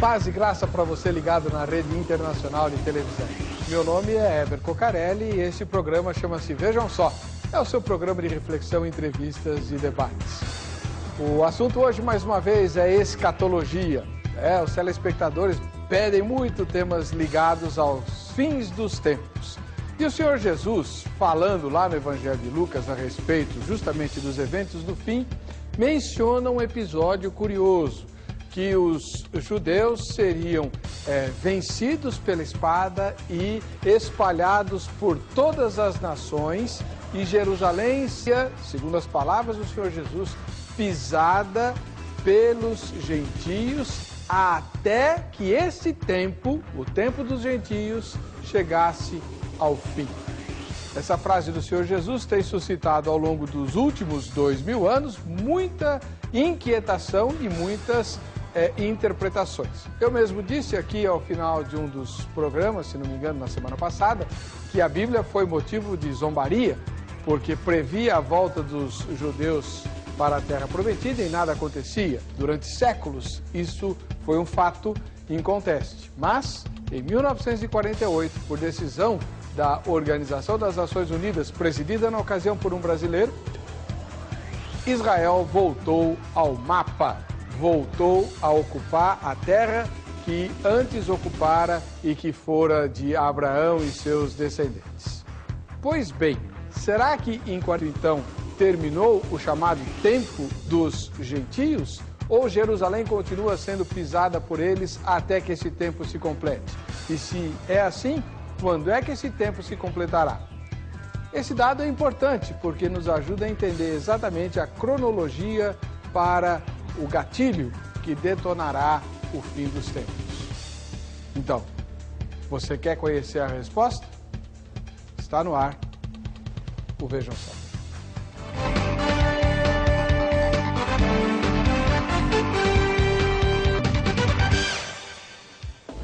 Paz e graça para você ligado na Rede Internacional de Televisão. Meu nome é Heber Cocarelli e esse programa chama-se Vejam Só. É o seu programa de reflexão, entrevistas e debates. O assunto hoje, mais uma vez, é escatologia. Os telespectadores pedem muito temas ligados aos fins dos tempos. E o Senhor Jesus, falando lá no Evangelho de Lucas a respeito justamente dos eventos do fim, menciona um episódio curioso, que os judeus seriam vencidos pela espada e espalhados por todas as nações, e Jerusalém seria, segundo as palavras do Senhor Jesus, pisada pelos gentios, até que esse tempo, o tempo dos gentios, chegasse ao fim. Essa frase do Senhor Jesus tem suscitado ao longo dos últimos 2000 anos muita inquietação e muitas interpretações. Eu mesmo disse aqui ao final de um dos programas, se não me engano, na semana passada, que a Bíblia foi motivo de zombaria, porque previa a volta dos judeus para a Terra Prometida e nada acontecia. Durante séculos, isso foi um fato inconteste. Mas, em 1948, por decisão da Organização das Nações Unidas, presidida na ocasião por um brasileiro, Israel voltou ao mapa, voltou a ocupar a terra que antes ocupara e que fora de Abraão e seus descendentes. Pois bem, será que enquanto então terminou o chamado tempo dos gentios, ou Jerusalém continua sendo pisada por eles até que esse tempo se complete? E se é assim, quando é que esse tempo se completará? Esse dado é importante porque nos ajuda a entender exatamente a cronologia para o gatilho que detonará o fim dos tempos. Então, você quer conhecer a resposta? Está no ar o Vejam Só.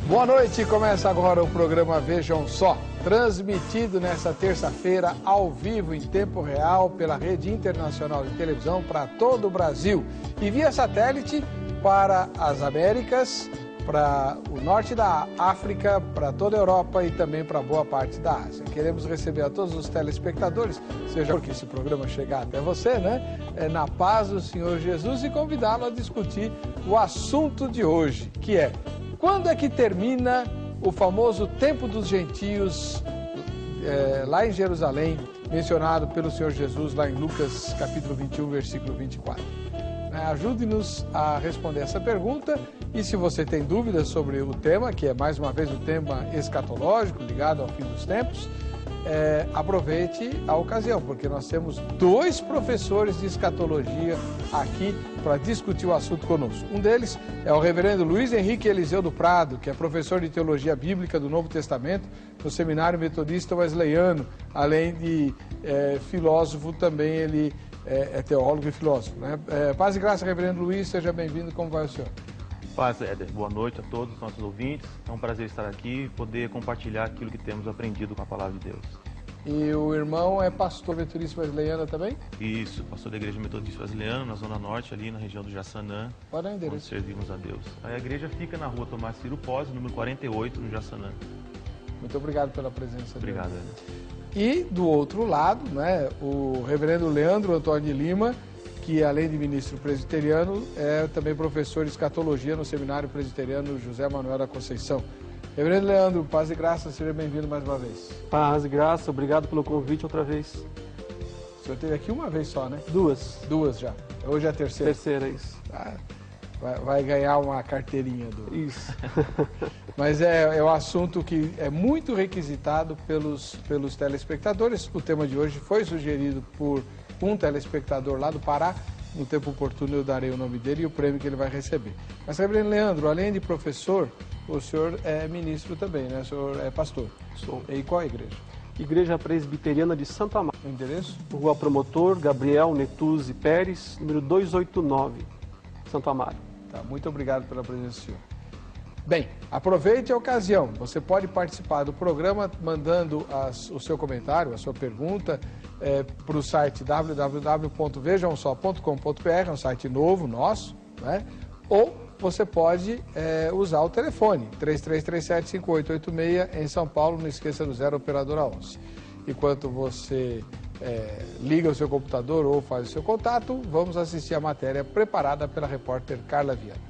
Boa noite, começa agora o programa Vejam Só, transmitido nesta terça-feira ao vivo em tempo real pela Rede Internacional de Televisão para todo o Brasil e via satélite para as Américas, para o norte da África, para toda a Europa e também para boa parte da Ásia. Queremos receber a todos os telespectadores, seja porque esse programa chegar até você, na paz do Senhor Jesus, e convidá-lo a discutir o assunto de hoje, que é: quando é que termina o famoso tempo dos gentios lá em Jerusalém, mencionado pelo Senhor Jesus lá em Lucas capítulo 21, versículo 24? Ajude-nos a responder essa pergunta, e se você tem dúvidas sobre o tema, que é mais uma vez o tema escatológico ligado ao fim dos tempos, aproveite a ocasião, porque nós temos dois professores de escatologia aqui para discutir o assunto conosco. Um deles é o reverendo Luiz Henrique Eliseu do Prado, que é professor de Teologia Bíblica do Novo Testamento no Seminário Metodista Wesleyano. Além de filósofo, também ele é teólogo e filósofo. Paz e graça, reverendo Luiz, seja bem-vindo. Como vai o senhor? Paz, Éder. Boa noite a todos os nossos ouvintes. É um prazer estar aqui e poder compartilhar aquilo que temos aprendido com a Palavra de Deus. E o irmão é pastor metodista wesleyano também? Isso, pastor da Igreja Metodista Wesleyana, na Zona Norte, ali na região do Jaçanã, onde servimos a Deus. A igreja fica na rua Tomás Ciro Pós, número 48, no Jaçanã. Muito obrigado pela presença. Obrigado, Éder. E do outro lado, o reverendo Leandro Antônio de Lima, que além de ministro presbiteriano, é também professor de escatologia no Seminário Presbiteriano José Manuel da Conceição. Reverendo Leandro, paz e graça, seja bem-vindo mais uma vez. Paz e graça, obrigado pelo convite outra vez. O senhor esteve aqui uma vez só, né? Duas. Duas já. Hoje é a terceira. Terceira, isso. Vai ganhar uma carteirinha do... Isso. Mas é um assunto que é muito requisitado pelos telespectadores. O tema de hoje foi sugerido por um telespectador lá do Pará. No tempo oportuno eu darei o nome dele e o prêmio que ele vai receber. Mas, reverendo Leandro, além de professor, o senhor é ministro também, né? O senhor é pastor. Sou. E qual a igreja? Igreja Presbiteriana de Santo Amaro. O endereço? Rua Promotor Gabriel Netuzzi Pérez, número 289, Santo Amaro. Tá, muito obrigado pela presença do senhor. Bem, aproveite a ocasião. Você pode participar do programa mandando o seu comentário, a sua pergunta, para o site www.vejamsó.com.br, é um site novo nosso, né? Ou você pode usar o telefone, 3337-5886 em São Paulo, não esqueça do 0 operadora 11. Enquanto você liga o seu computador ou faz o seu contato, vamos assistir a matéria preparada pela repórter Carla Viana.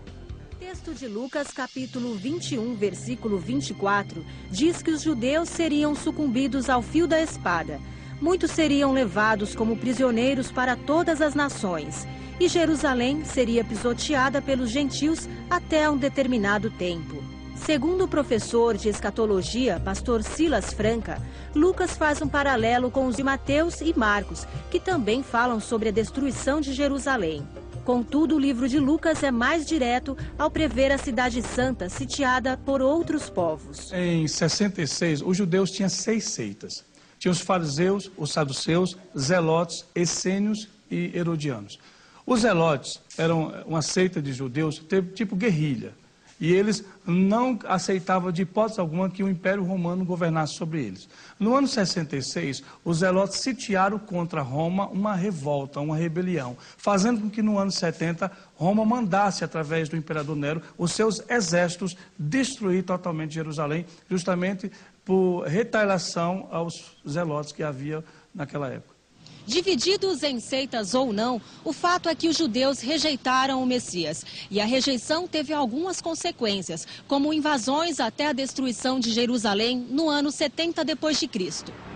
Texto de Lucas, capítulo 21, versículo 24, diz que os judeus seriam sucumbidos ao fio da espada. Muitos seriam levados como prisioneiros para todas as nações. E Jerusalém seria pisoteada pelos gentios até um determinado tempo. Segundo o professor de escatologia, pastor Silas Franca, Lucas faz um paralelo com os de Mateus e Marcos, que também falam sobre a destruição de Jerusalém. Contudo, o livro de Lucas é mais direto ao prever a cidade santa sitiada por outros povos. Em 66, os judeus tinham 6 seitas. Tinha os fariseus, os saduceus, zelotes, essênios e herodianos. Os zelotes eram uma seita de judeus tipo guerrilha. E eles não aceitavam de hipótese alguma que o Império Romano governasse sobre eles. No ano 66, os zelotes sitiaram contra Roma uma revolta, uma rebelião, fazendo com que no ano 70, Roma mandasse, através do imperador Nero, os seus exércitos destruir totalmente Jerusalém, justamente por retaliação aos zelotes que havia naquela época. Divididos em seitas ou não, o fato é que os judeus rejeitaram o Messias. E a rejeição teve algumas consequências, como invasões até a destruição de Jerusalém no ano 70 d.C.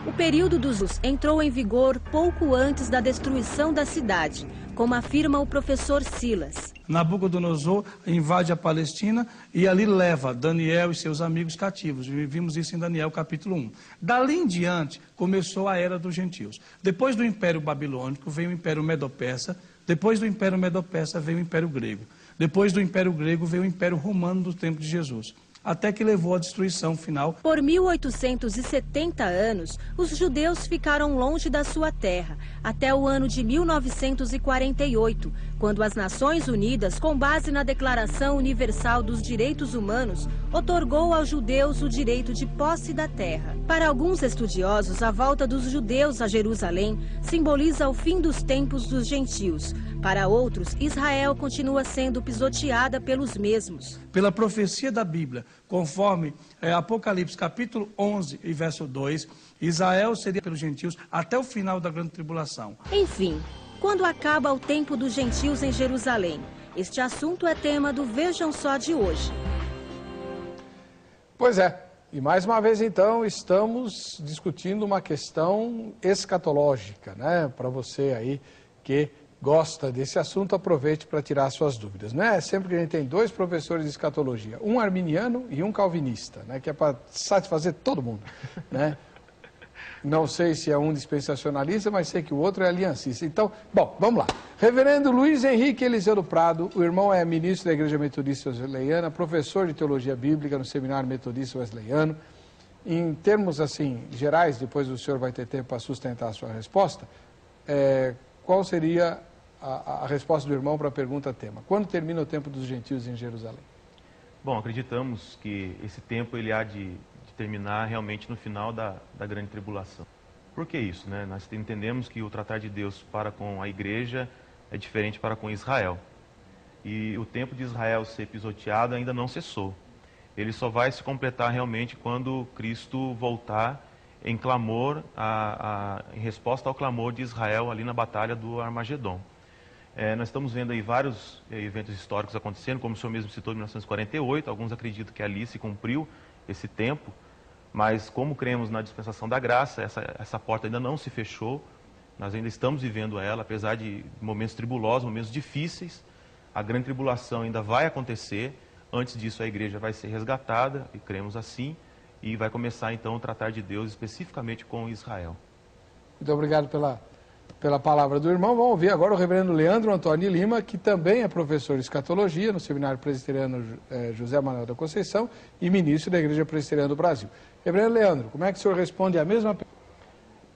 O período dos judeus entrou em vigor pouco antes da destruição da cidade, como afirma o professor Silas. Nabucodonosor invade a Palestina e ali leva Daniel e seus amigos cativos. Vimos isso em Daniel capítulo 1. Dali em diante começou a era dos gentios. Depois do Império Babilônico veio o Império Medo-Persa. Depois do Império Medo-Persa veio o Império Grego. Depois do Império Grego veio o Império Romano do tempo de Jesus, até que levou à destruição final. Por 1870 anos, os judeus ficaram longe da sua terra, até o ano de 1948, quando as Nações Unidas, com base na Declaração Universal dos Direitos Humanos, outorgou aos judeus o direito de posse da terra. Para alguns estudiosos, a volta dos judeus a Jerusalém simboliza o fim dos tempos dos gentios. Para outros, Israel continua sendo pisoteada pelos mesmos. Pela profecia da Bíblia, conforme Apocalipse capítulo 11 e verso 2, Israel seria pelos gentios até o final da grande tribulação. Enfim, quando acaba o tempo dos gentios em Jerusalém? Este assunto é tema do Vejam Só de hoje. Pois é, e mais uma vez então estamos discutindo uma questão escatológica, né? Para você aí que gosta desse assunto, aproveite para tirar suas dúvidas, né? Sempre que a gente tem 2 professores de escatologia, um arminiano e um calvinista, né? Que é para satisfazer todo mundo, né? Não sei se é um dispensacionalista, mas sei que o outro é aliancista. Então, bom, vamos lá. Reverendo Luiz Henrique Eliseu do Prado, o irmão é ministro da Igreja Metodista Wesleyana, professor de Teologia Bíblica no Seminário Metodista Wesleyano. Em termos, assim, gerais, depois o senhor vai ter tempo para sustentar a sua resposta, qual seria a resposta do irmão para a pergunta tema? Quando termina o tempo dos gentios em Jerusalém? Bom, acreditamos que esse tempo ele há de terminar realmente no final da grande tribulação. Por que isso, né? Nós entendemos que o tratar de Deus para com a igreja é diferente para com Israel. E o tempo de Israel ser pisoteado ainda não cessou. Ele só vai se completar realmente quando Cristo voltar em clamor, em resposta ao clamor de Israel ali na batalha do Armagedon. Nós estamos vendo aí vários eventos históricos acontecendo, como o senhor mesmo citou, em 1948, alguns acreditam que ali se cumpriu esse tempo, mas como cremos na dispensação da graça, essa porta ainda não se fechou, nós ainda estamos vivendo ela, apesar de momentos tribulosos, momentos difíceis, a grande tribulação ainda vai acontecer, antes disso a igreja vai ser resgatada, e cremos assim, e vai começar então o tratar de Deus especificamente com Israel. Muito obrigado pela palavra do irmão. Vamos ouvir agora o reverendo Leandro Antônio Lima, que também é professor de escatologia no Seminário Presbiteriano José Manuel da Conceição e ministro da Igreja Presbiteriana do Brasil. Reverendo Leandro, como é que o senhor responde a mesma pergunta?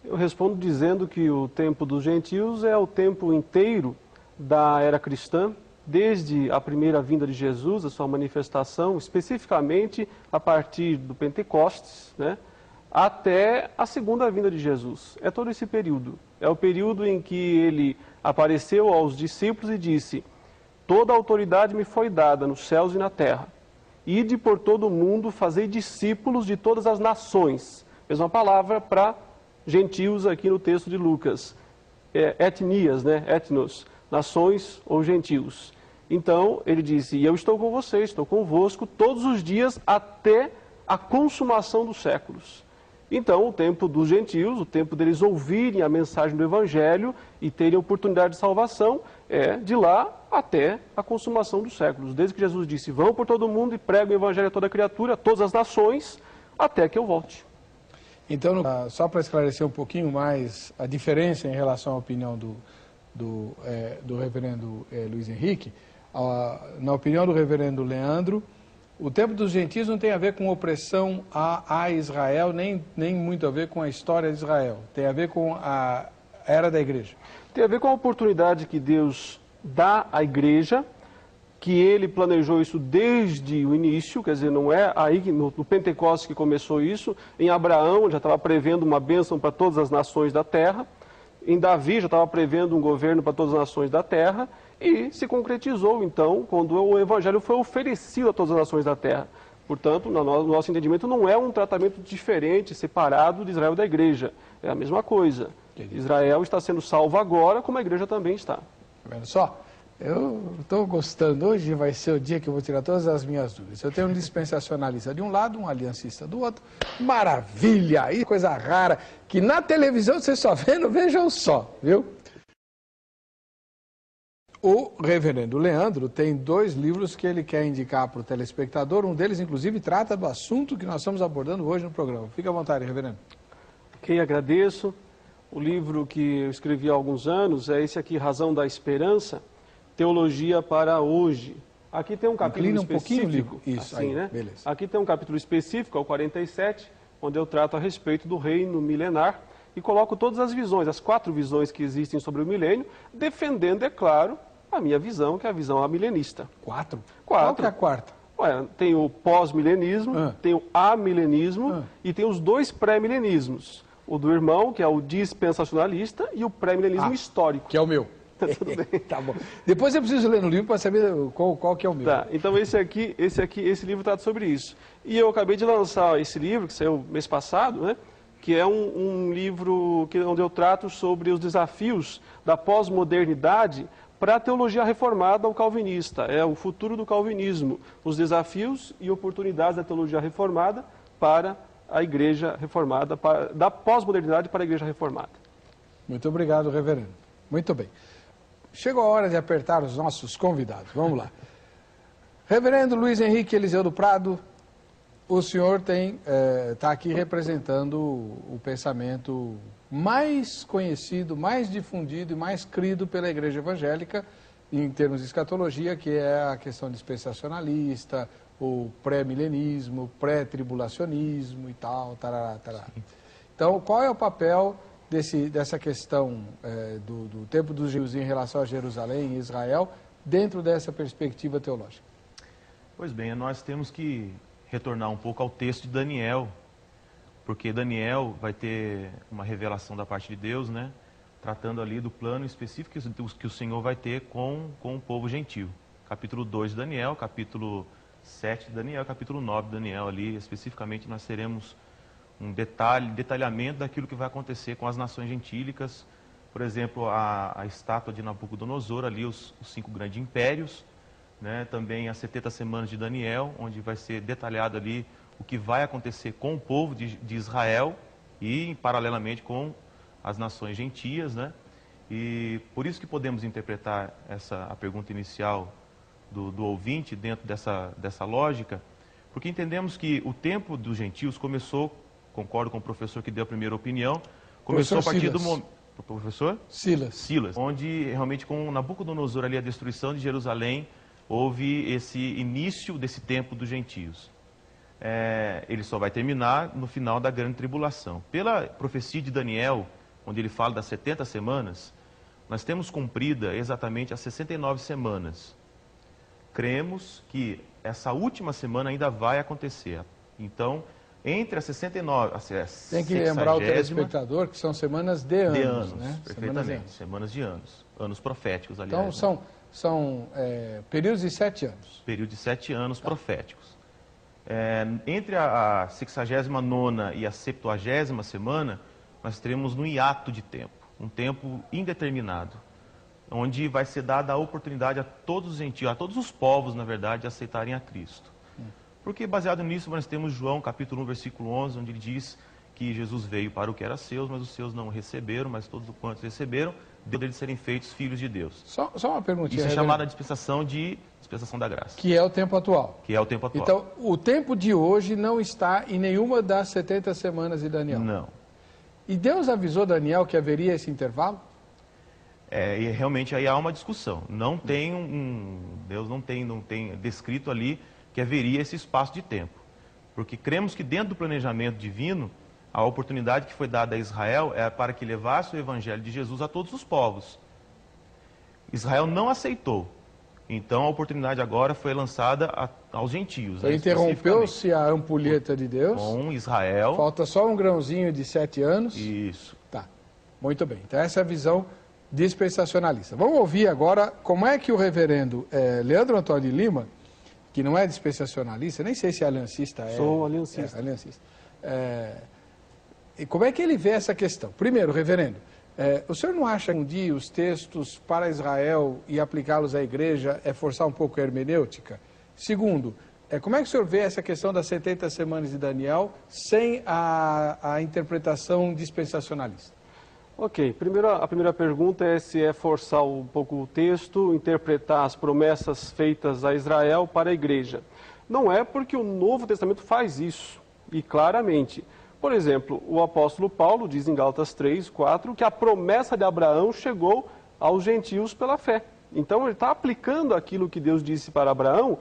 Eu respondo dizendo que o tempo dos gentios é o tempo inteiro da era cristã, desde a primeira vinda de Jesus, a sua manifestação, especificamente a partir do Pentecostes, né, até a segunda vinda de Jesus. É todo esse período. É o período em que ele apareceu aos discípulos e disse: toda a autoridade me foi dada nos céus e na terra. Ide por todo o mundo, fazei discípulos de todas as nações. Mesma palavra para gentios aqui no texto de Lucas. Etnias, né? Etnos, nações ou gentios. Então, ele disse, e eu estou com vocês, estou convosco todos os dias até a consumação dos séculos. Então, o tempo dos gentios, o tempo deles ouvirem a mensagem do Evangelho e terem oportunidade de salvação, é de lá até a consumação dos séculos. Desde que Jesus disse, vão por todo mundo e pregam o Evangelho a toda criatura, a todas as nações, até que eu volte. Então, só para esclarecer um pouquinho mais a diferença em relação à opinião do reverendo Luiz Henrique, na opinião do reverendo Leandro, o tempo dos gentios não tem a ver com opressão a Israel, nem muito a ver com a história de Israel. Tem a ver com a era da igreja. Tem a ver com a oportunidade que Deus dá à igreja, que ele planejou isso desde o início, quer dizer, não é aí no Pentecostes que começou isso, em Abraão já estava prevendo uma bênção para todas as nações da terra, em Davi já estava prevendo um governo para todas as nações da terra, e se concretizou, então, quando o Evangelho foi oferecido a todas as nações da terra. Portanto, no nosso entendimento, não é um tratamento diferente, separado de Israel e da igreja. É a mesma coisa. Israel está sendo salvo agora, como a igreja também está. Tá vendo só? Eu estou gostando. Hoje vai ser o dia que eu vou tirar todas as minhas dúvidas. Eu tenho um dispensacionalista de um lado, um aliancista do outro. Maravilha! E coisa rara, que na televisão vocês só vendo, vejam só, viu? O reverendo Leandro tem 2 livros que ele quer indicar para o telespectador. Um deles, inclusive, trata do assunto que nós estamos abordando hoje no programa. Fique à vontade, reverendo. Ok, agradeço. O livro que eu escrevi há alguns anos é esse aqui, Razão da Esperança, Teologia para Hoje. Aqui tem um capítulo específico. Isso, assim, aí, né? Beleza. Aqui tem um capítulo específico, ao 47, onde eu trato a respeito do reino milenar e coloco todas as visões, as 4 visões que existem sobre o milênio, defendendo, é claro, a minha visão, que é a visão amilenista. 4? 4. Qual que é a quarta? Ué, tem o pós-milenismo, tem o amilenismo e tem os 2 pré-milenismos. O do irmão, que é o dispensacionalista, e o pré-milenismo histórico. Que é o meu. Tudo bem. Tá bom. Depois eu preciso ler no livro para saber qual que é o meu. Tá, então esse livro trata sobre isso. E eu acabei de lançar esse livro, que saiu mês passado, né? Que é um livro onde eu trato sobre os desafios da pós-modernidade para a teologia reformada ou calvinista. É o futuro do calvinismo, os desafios e oportunidades da teologia reformada para a igreja reformada, da pós-modernidade para a igreja reformada. Muito obrigado, reverendo. Muito bem. Chegou a hora de apertar os nossos convidados. Vamos lá. Reverendo Luiz Henrique Eliseu do Prado, o senhor está aqui representando o pensamento mais conhecido, mais difundido e mais crido pela igreja evangélica em termos de escatologia, que é a questão dispensacionalista, o pré-milenismo, pré-tribulacionismo e tal, tarará, tarará. Então, qual é o papel dessa questão do tempo dos judeus em relação a Jerusalém e Israel dentro dessa perspectiva teológica? Pois bem, nós temos que retornar um pouco ao texto de Daniel, porque Daniel vai ter uma revelação da parte de Deus, né? Tratando ali do plano específico que o Senhor vai ter com o povo gentil. Capítulo 2 de Daniel, capítulo 7 de Daniel, capítulo 9 de Daniel ali, especificamente nós teremos um detalhamento daquilo que vai acontecer com as nações gentílicas, por exemplo, a estátua de Nabucodonosor, ali os 5 grandes impérios, né? Também as 70 semanas de Daniel, onde vai ser detalhado ali o que vai acontecer com o povo de Israel e, paralelamente, com as nações gentias, né? E por isso que podemos interpretar a pergunta inicial do ouvinte dentro dessa lógica, porque entendemos que o tempo dos gentios começou, concordo com o professor que deu a primeira opinião, começou a partir do momento... Professor? Silas. Onde realmente com Nabucodonosor ali, a destruição de Jerusalém, houve esse início desse tempo dos gentios. Ele só vai terminar no final da grande tribulação. Pela profecia de Daniel, onde ele fala das 70 semanas, nós temos cumprida exatamente as 69 semanas. Cremos que essa última semana ainda vai acontecer. Então, entre as 69... Tem que lembrar o telespectador que são semanas de anos, né? Perfeitamente. Semanas de anos. Anos proféticos, aliás. Então, são são períodos de 7 anos. Período de 7 anos proféticos. Entre a 69ª e a 70ª semana, nós teremos um hiato de tempo, um tempo indeterminado, onde vai ser dada a oportunidade a todos os gentios, a todos os povos, na verdade, de aceitarem a Cristo. Porque baseado nisso, nós temos João, capítulo 1, versículo 11, onde ele diz que Jesus veio para o que era seus, mas os seus não o receberam, mas todos quantos receberam, deu deles serem feitos filhos de Deus. Só uma perguntinha. Isso é chamada de dispensação da graça. Que é o tempo atual. Que é o tempo atual. Então, o tempo de hoje não está em nenhuma das 70 semanas de Daniel. Não. E Deus avisou Daniel que haveria esse intervalo? E realmente aí há uma discussão. Não tem Deus não tem descrito ali que haveria esse espaço de tempo. Porque cremos que dentro do planejamento divino, a oportunidade que foi dada a Israel é para que levasse o evangelho de Jesus a todos os povos. Israel não aceitou. Então a oportunidade agora foi lançada aos gentios. Então, interrompeu-se a ampulheta de Deus. Com Israel. Falta só um grãozinho de 7 anos. Isso. Tá, muito bem. Então essa é a visão dispensacionalista. Vamos ouvir agora como é que o reverendo Leandro Antônio de Lima, que não é dispensacionalista, nem sei se é aliancista. Sou aliancista. Aliancista. E como é que ele vê essa questão? Primeiro, reverendo, o senhor não acha que um dia os textos para Israel e aplicá-los à igreja é forçar um pouco a hermenêutica? Segundo, como é que o senhor vê essa questão das 70 semanas de Daniel sem a interpretação dispensacionalista? Ok, a primeira pergunta é se é forçar um pouco o texto, interpretar as promessas feitas a Israel para a igreja. Não é, porque o Novo Testamento faz isso, e claramente. Por exemplo, o apóstolo Paulo diz em Gálatas 3, 4, que a promessa de Abraão chegou aos gentios pela fé. Então ele está aplicando aquilo que Deus disse para Abraão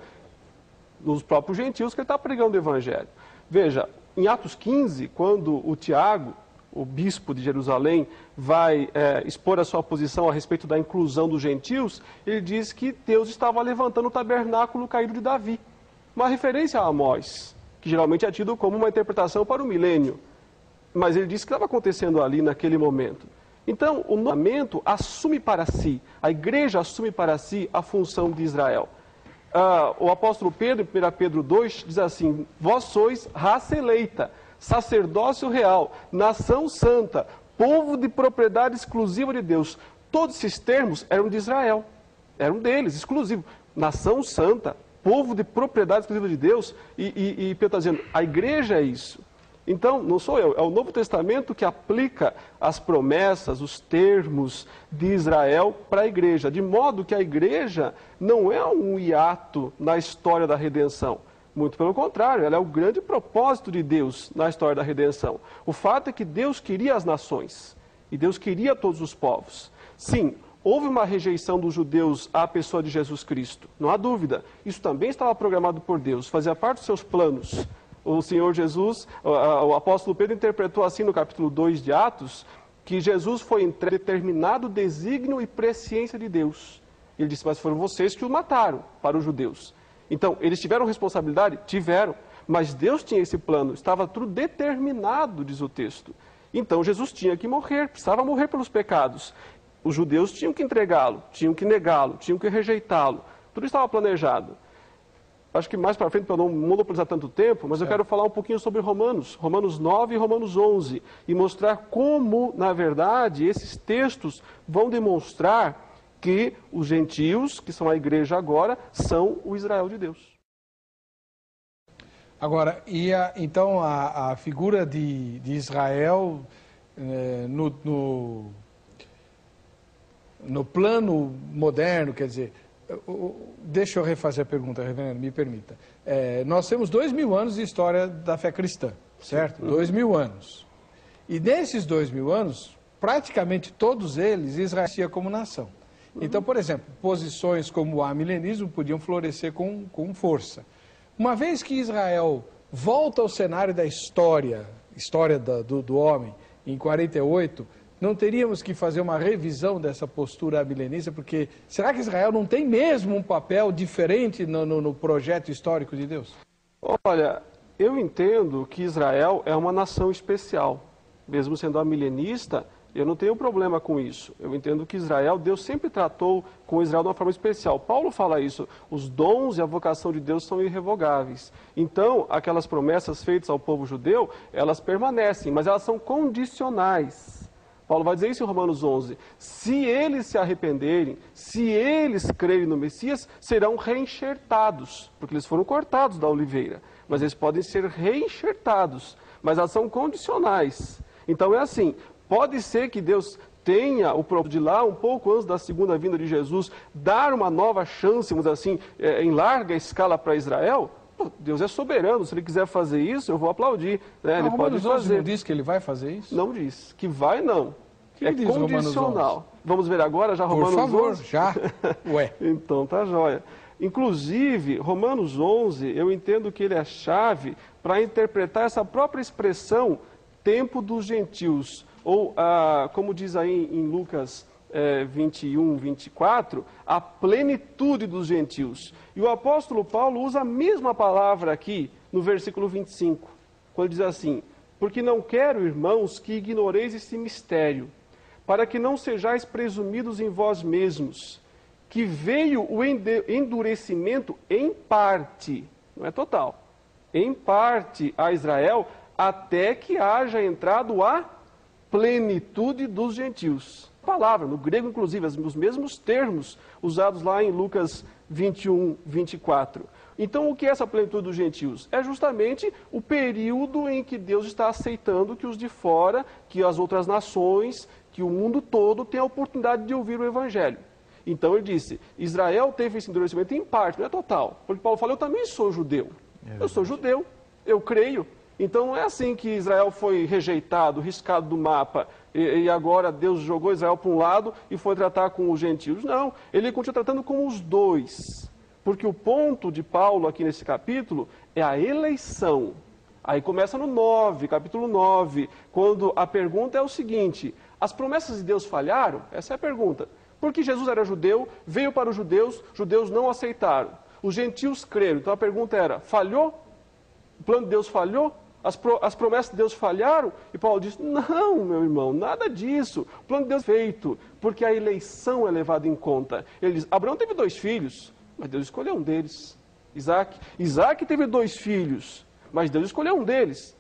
nos próprios gentios que ele está pregando o evangelho. Veja, em Atos 15, quando o Tiago, o bispo de Jerusalém, vai expor a sua posição a respeito da inclusão dos gentios, ele diz que Deus estava levantando o tabernáculo caído de Davi. Uma referência a Amós, que geralmente é tido como uma interpretação para o milênio. Mas ele disse que estava acontecendo ali naquele momento. Então, o Novo Testamento assume para si, a igreja assume para si a função de Israel. O apóstolo Pedro, em 1 Pedro 2, diz assim: vós sois raça eleita, sacerdócio real, nação santa, povo de propriedade exclusiva de Deus. Todos esses termos eram de Israel, eram deles, exclusivo. Nação santa, povo de propriedade exclusiva de Deus, e Pedro está dizendo, a igreja é isso. Então, não sou eu, é o Novo Testamento que aplica as promessas, os termos de Israel para a igreja, de modo que a igreja não é um hiato na história da redenção. Muito pelo contrário, ela é o grande propósito de Deus na história da redenção. O fato é que Deus queria as nações, e Deus queria todos os povos. Sim, houve uma rejeição dos judeus à pessoa de Jesus Cristo, não há dúvida. Isso também estava programado por Deus, fazia parte dos seus planos. O Senhor Jesus, o apóstolo Pedro interpretou assim no capítulo 2 de Atos, que Jesus foi entregue determinado desígnio e presciência de Deus. Ele disse, mas foram vocês que o mataram para os judeus. Então, eles tiveram responsabilidade? Tiveram. Mas Deus tinha esse plano, estava tudo determinado, diz o texto. Então, Jesus tinha que morrer, precisava morrer pelos pecados. Os judeus tinham que entregá-lo, tinham que negá-lo, tinham que rejeitá-lo. Tudo estava planejado. Acho que mais para frente, para não monopolizar tanto tempo, mas eu quero falar um pouquinho sobre Romanos 9 e Romanos 11, e mostrar como, na verdade, esses textos vão demonstrar que os gentios, que são a igreja agora, são o Israel de Deus. Agora, então a figura de Israel no plano moderno, quer dizer, deixa eu refazer a pergunta, reverendo, me permita. Nós temos 2000 anos de história da fé cristã, certo? 2000 anos. E nesses 2000 anos, praticamente todos eles, Israel existia como nação. Então, por exemplo, posições como o amilenismo podiam florescer com força. Uma vez que Israel volta ao cenário da história do homem, em 48, não teríamos que fazer uma revisão dessa postura amilenista, porque será que Israel não tem mesmo um papel diferente no projeto histórico de Deus? Olha, eu entendo que Israel é uma nação especial. Mesmo sendo amilenista, Eu não tenho problema com isso. Eu entendo que Israel, Deus sempre tratou com Israel de uma forma especial. Paulo fala isso, os dons e a vocação de Deus são irrevogáveis. Então, aquelas promessas feitas ao povo judeu, elas permanecem, mas elas são condicionais. Paulo vai dizer isso em Romanos 11. Se eles se arrependerem, se eles crerem no Messias, serão reenxertados, porque eles foram cortados da oliveira. Mas eles podem ser reenxertados, mas elas são condicionais. Então é assim, pode ser que Deus tenha o propósito de lá, um pouco antes da segunda vinda de Jesus, dar uma nova chance, vamos dizer assim, em larga escala para Israel. Deus é soberano, se ele quiser fazer isso, eu vou aplaudir. Né? Ele pode fazer. Não diz que ele vai fazer isso? Não diz. Que vai, não. Que é diz condicional. Vamos ver agora já Romanos 11? Por favor, já. Ué. Então, tá joia. Inclusive, Romanos 11, eu entendo que ele é a chave para interpretar essa própria expressão, tempo dos gentios. Ou, como diz aí em Lucas 21, 24, a plenitude dos gentios. E o apóstolo Paulo usa a mesma palavra aqui no versículo 25, quando diz assim: porque não quero, irmãos, que ignoreis esse mistério, para que não sejais presumidos em vós mesmos, que veio o endurecimento em parte, não é total, em parte a Israel, até que haja entrado a plenitude dos gentios. Palavra, no grego inclusive, os mesmos termos usados lá em Lucas 21, 24. Então, o que é essa plenitude dos gentios? É justamente o período em que Deus está aceitando que os de fora, que as outras nações, que o mundo todo tenha a oportunidade de ouvir o Evangelho. Então ele disse, Israel teve esse endurecimento em parte, não é total. Porque Paulo falou, eu também sou judeu. Eu sou judeu, eu creio. Então não é assim que Israel foi rejeitado, riscado do mapa, e agora Deus jogou Israel para um lado e foi tratar com os gentios. Não, ele continua tratando com os dois. Porque o ponto de Paulo aqui nesse capítulo é a eleição. Aí começa no 9, capítulo 9, quando a pergunta é o seguinte, as promessas de Deus falharam? Essa é a pergunta. Porque Jesus era judeu, veio para os judeus não aceitaram. Os gentios creram. Então a pergunta era, falhou? O plano de Deus falhou? As promessas de Deus falharam? E Paulo disse, não, meu irmão, nada disso. O plano de Deus é feito, porque a eleição é levada em conta. Ele diz, Abraão teve 2 filhos, mas Deus escolheu um deles, Isaac. Isaac teve 2 filhos, mas Deus escolheu um deles,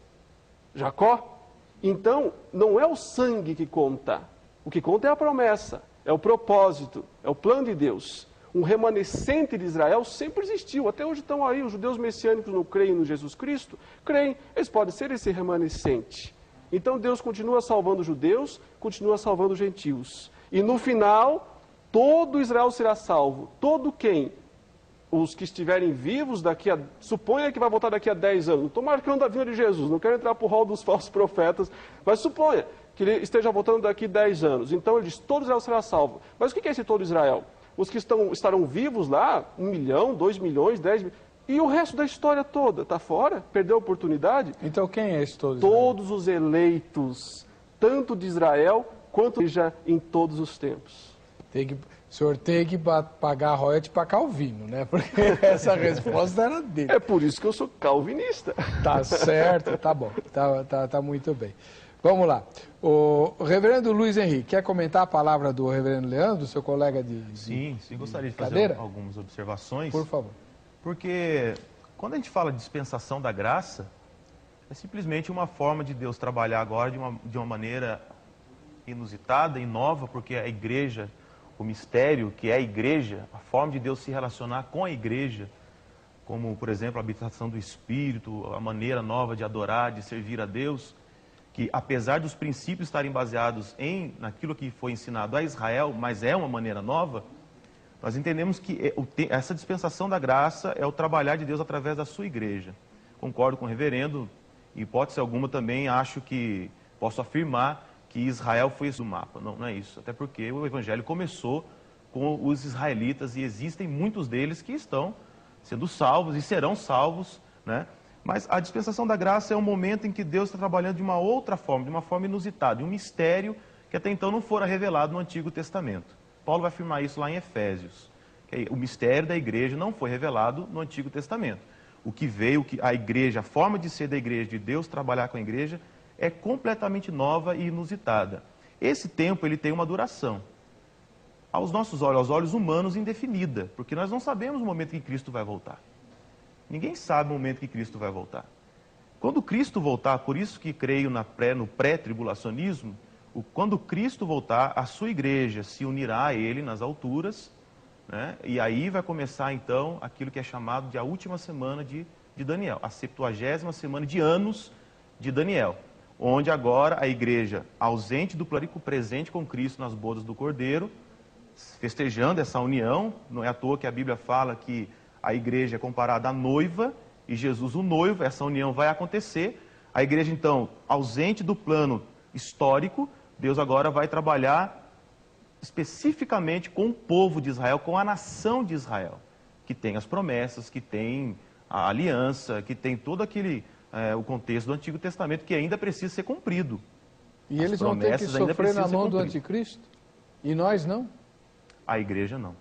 Jacó. Então, não é o sangue que conta. O que conta é a promessa, é o propósito, é o plano de Deus. Um remanescente de Israel sempre existiu. Até hoje estão aí, os judeus messiânicos não creem no Jesus Cristo? Creem, eles podem ser esse remanescente. Então Deus continua salvando os judeus, continua salvando os gentios. E no final, todo Israel será salvo. Todo quem? Os que estiverem vivos daqui a... Suponha que vai voltar daqui a 10 anos. Não estou marcando a vinda de Jesus, não quero entrar para o rol dos falsos profetas, mas suponha que ele esteja voltando daqui a 10 anos. Então ele diz, todo Israel será salvo. Mas o que é esse todo Israel? Os que estarão vivos lá, 1 milhão, 2 milhões, 10 milhões, e o resto da história toda, está fora? Perdeu a oportunidade? Então quem é esse todo Israel? Todos os eleitos, tanto de Israel, quanto já em todos os tempos. O senhor tem que pagar royalties para Calvino, né? Porque essa resposta era dele. É por isso que eu sou calvinista. Tá certo, tá bom, tá muito bem. Vamos lá. O reverendo Luiz Henrique, quer comentar a palavra do reverendo Leandro, seu colega de Sim, gostaria de cadeira? fazer algumas observações. Por favor. Porque quando a gente fala de dispensação da graça, é simplesmente uma forma de Deus trabalhar agora de uma maneira inusitada e nova, porque a igreja, o mistério que é a igreja, a forma de Deus se relacionar com a igreja, como, por exemplo, a habitação do Espírito, a maneira nova de adorar, de servir a Deus, que apesar dos princípios estarem baseados naquilo que foi ensinado a Israel, mas é uma maneira nova, nós entendemos que essa dispensação da graça é o trabalhar de Deus através da sua igreja. Concordo com o reverendo, em hipótese alguma também acho que posso afirmar que Israel foi esse do mapa. Não é isso, até porque o evangelho começou com os israelitas e existem muitos deles que estão sendo salvos e serão salvos, né? Mas a dispensação da graça é um momento em que Deus está trabalhando de uma outra forma, de uma forma inusitada, de um mistério que até então não fora revelado no Antigo Testamento. Paulo vai afirmar isso lá em Efésios, que o mistério da igreja não foi revelado no Antigo Testamento. O que veio, a igreja, a forma de ser da igreja, de Deus trabalhar com a igreja, é completamente nova e inusitada. Esse tempo ele tem uma duração. Aos nossos olhos, aos olhos humanos, indefinida, porque nós não sabemos o momento que Cristo vai voltar. Ninguém sabe o momento que Cristo vai voltar. Quando Cristo voltar, por isso que creio no pré-tribulacionismo, quando Cristo voltar, a sua igreja se unirá a ele nas alturas, né? E aí vai começar então aquilo que é chamado de a última semana de Daniel, a 70ª semana de anos de Daniel, onde agora a igreja, ausente do plurico, presente com Cristo nas bodas do Cordeiro, festejando essa união. Não é à toa que a Bíblia fala que a igreja é comparada à noiva e Jesus o noivo. Essa união vai acontecer. A igreja, então, ausente do plano histórico, Deus agora vai trabalhar especificamente com o povo de Israel, com a nação de Israel, que tem as promessas, que tem a aliança, que tem todo aquele o contexto do Antigo Testamento que ainda precisa ser cumprido. E eles vão ter que sofrer na mão do anticristo? E nós não? A igreja não.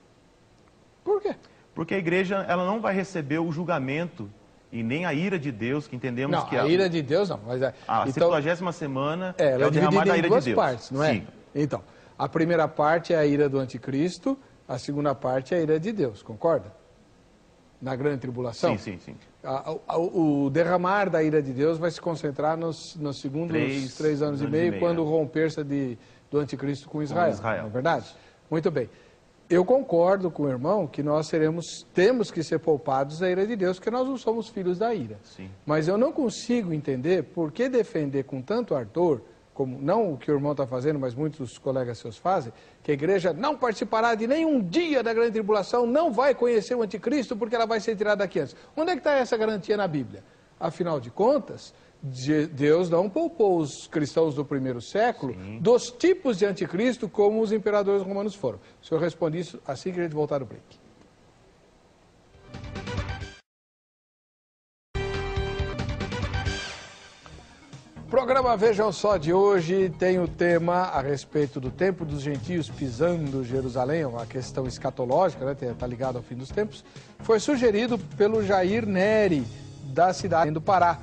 Por quê? Porque a igreja ela não vai receber o julgamento e nem a ira de Deus, que entendemos não, que a ira de Deus não. Mas a então, 70ª semana ela é o derramar da ira de Deus. Em duas partes, não é? Sim. Então, a primeira parte é a ira do anticristo, a segunda parte é a ira de Deus, concorda? Na grande tribulação? Sim, sim, sim. O derramar da ira de Deus vai se concentrar nos segundos 3 anos e meio, quando romper-se do anticristo com Israel. Não é verdade? Muito bem. Eu concordo com o irmão que nós temos que ser poupados da ira de Deus, porque nós não somos filhos da ira. Sim. Mas eu não consigo entender por que defender com tanto ardor, como não o que o irmão está fazendo, mas muitos colegas seus fazem, que a igreja não participará de nenhum dia da grande tribulação, não vai conhecer o anticristo porque ela vai ser tirada daqui antes. Onde é que está essa garantia na Bíblia? Afinal de contas, Deus não poupou os cristãos do primeiro século dos tipos de anticristo como os imperadores romanos foram. O senhor responde isso assim que a gente voltar do break. O programa Vejam Só de hoje tem o tema a respeito do tempo dos gentios pisando Jerusalém, uma questão escatológica, né? Está ligado ao fim dos tempos. Foi sugerido pelo Jair Neri, da cidade do Pará.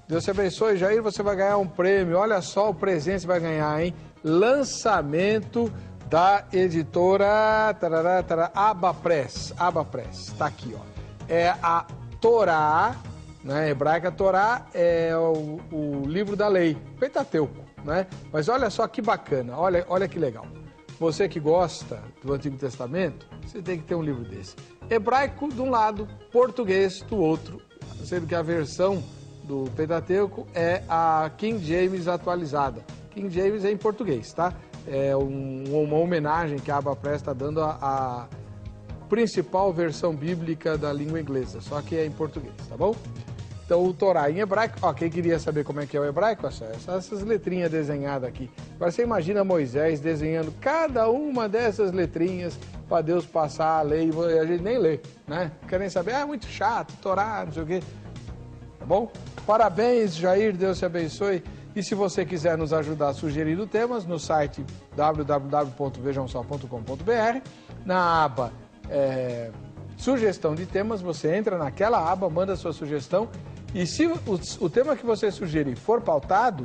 Deus te abençoe, Jair, você vai ganhar um prêmio. Olha só o presente que você vai ganhar, hein? Lançamento da editora Abapress. Abapress, está aqui, ó. É a Torá, né? Hebraica Torá é o livro da lei, Pentateuco, né? Mas olha só que bacana, olha que legal. Você que gosta do Antigo Testamento, você tem que ter um livro desse. Hebraico de um lado, português do outro, sendo que a versão do Pentateuco é a King James atualizada. King James é em português, tá? É uma homenagem que a Abapress está dando à principal versão bíblica da língua inglesa, só que é em português, tá bom? Então, o Torá em hebraico, ó, quem queria saber como é que é o hebraico, essas letrinhas desenhadas aqui. Agora você imagina Moisés desenhando cada uma dessas letrinhas para Deus passar a lei e a gente nem lê, né? Querem saber, muito chato, Torá, não sei o quê. Tá bom? Parabéns, Jair, Deus te abençoe. E se você quiser nos ajudar sugerindo temas, no site www.vejamsó.com.br, na aba sugestão de temas, você entra naquela aba, manda sua sugestão, e se o tema que você sugerir for pautado,